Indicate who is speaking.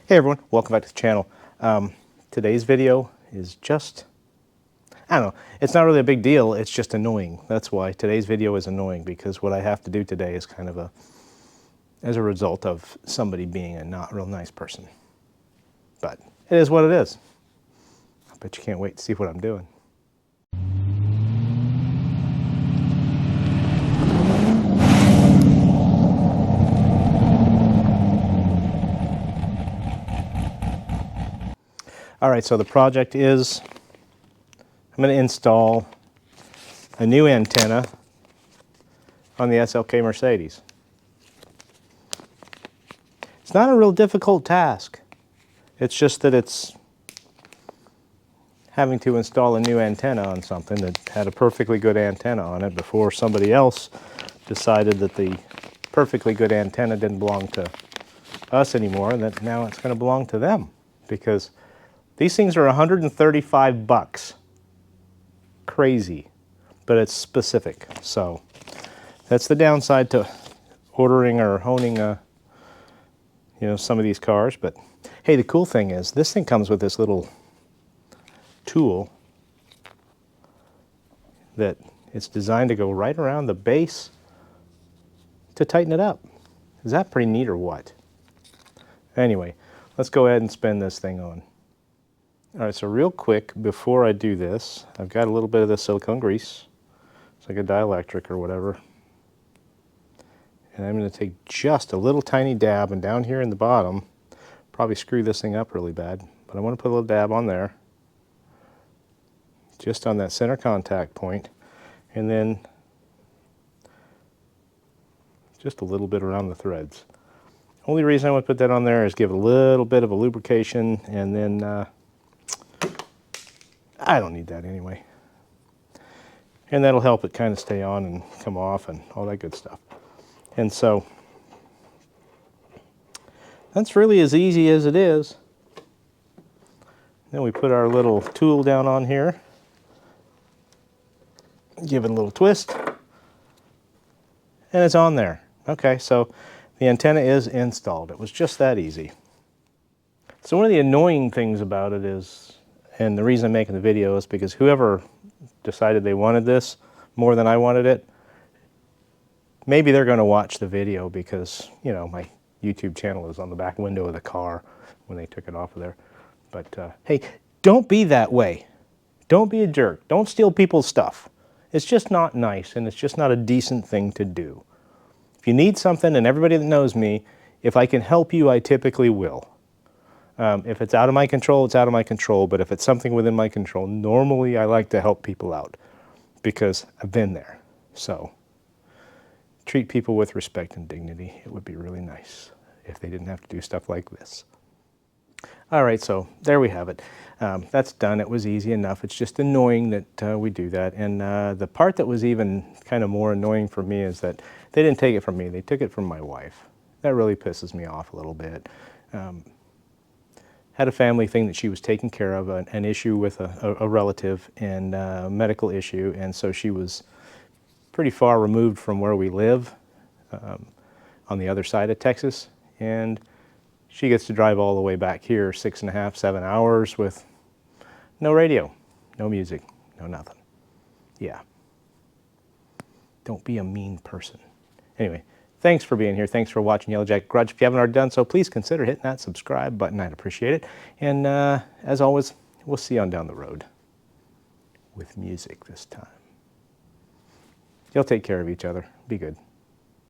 Speaker 1: Hey everyone, welcome back to the channel. Today's video is just, I don't know, it's not really a big deal, it's just annoying. That's why today's video is annoying, because what I have to do today is kind of as a result of somebody being a not real nice person. But it is what it is. I bet you can't wait to see what I'm doing. All right, so the project is, I'm going to install a new antenna on the SLK Mercedes. It's not a real difficult task. It's just that it's having to install a new antenna on something that had a perfectly good antenna on it before somebody else decided that the perfectly good antenna didn't belong to us anymore, and that now it's going to belong to them, because these things are 135 bucks. Crazy, but it's specific. So that's the downside to ordering or owning some of these cars. But hey, the cool thing is this thing comes with this little tool that it's designed to go right around the base to tighten it up. Is that pretty neat or what? Anyway, let's go ahead and spin this thing on. All right, so real quick, before I do this, I've got a little bit of this silicone grease. It's like a dielectric or whatever. And I'm going to take just a little tiny dab, and down here in the bottom, probably screw this thing up really bad, but I want to put a little dab on there, just on that center contact point, and then just a little bit around the threads. Only reason I want to put that on there is give it a little bit of a lubrication, and then I don't need that anyway. And that'll help it kind of stay on and come off and all that good stuff. And so that's really as easy as it is. Then we put our little tool down on here, give it a little twist, and it's on there. Okay, so the antenna is installed. It was just that easy. So one of the annoying things about it is, and the reason I'm making the video is because whoever decided they wanted this more than I wanted it, maybe they're going to watch the video because, you know, my YouTube channel is on the back window of the car when they took it off of there. But hey, don't be that way. Don't be a jerk. Don't steal people's stuff. It's just not nice, and it's just not a decent thing to do. If you need something, and everybody that knows me, if I can help you, I typically will. If it's out of my control, it's out of my control, but if it's something within my control, normally I like to help people out because I've been there. So treat people with respect and dignity. It would be really nice if they didn't have to do stuff like this. All right, so there we have it. That's done. It was easy enough. It's just annoying that we do that. And the part that was even kind of more annoying for me is that they didn't take it from me. They took it from my wife. That really pisses me off a little bit. Had a family thing that she was taking care of, an issue with a relative, and a medical issue, and so she was pretty far removed from where we live, on the other side of Texas, and she gets to drive all the way back here 6.5, 7 hours with no radio, no music, no nothing. Yeah. Don't be a mean person. Anyway. Thanks for being here. Thanks for watching Yellow Jacket Garage. If you haven't already done so, please consider hitting that subscribe button. I'd appreciate it. And as always, we'll see you on down the road. With music this time. You'll take care of each other. Be good.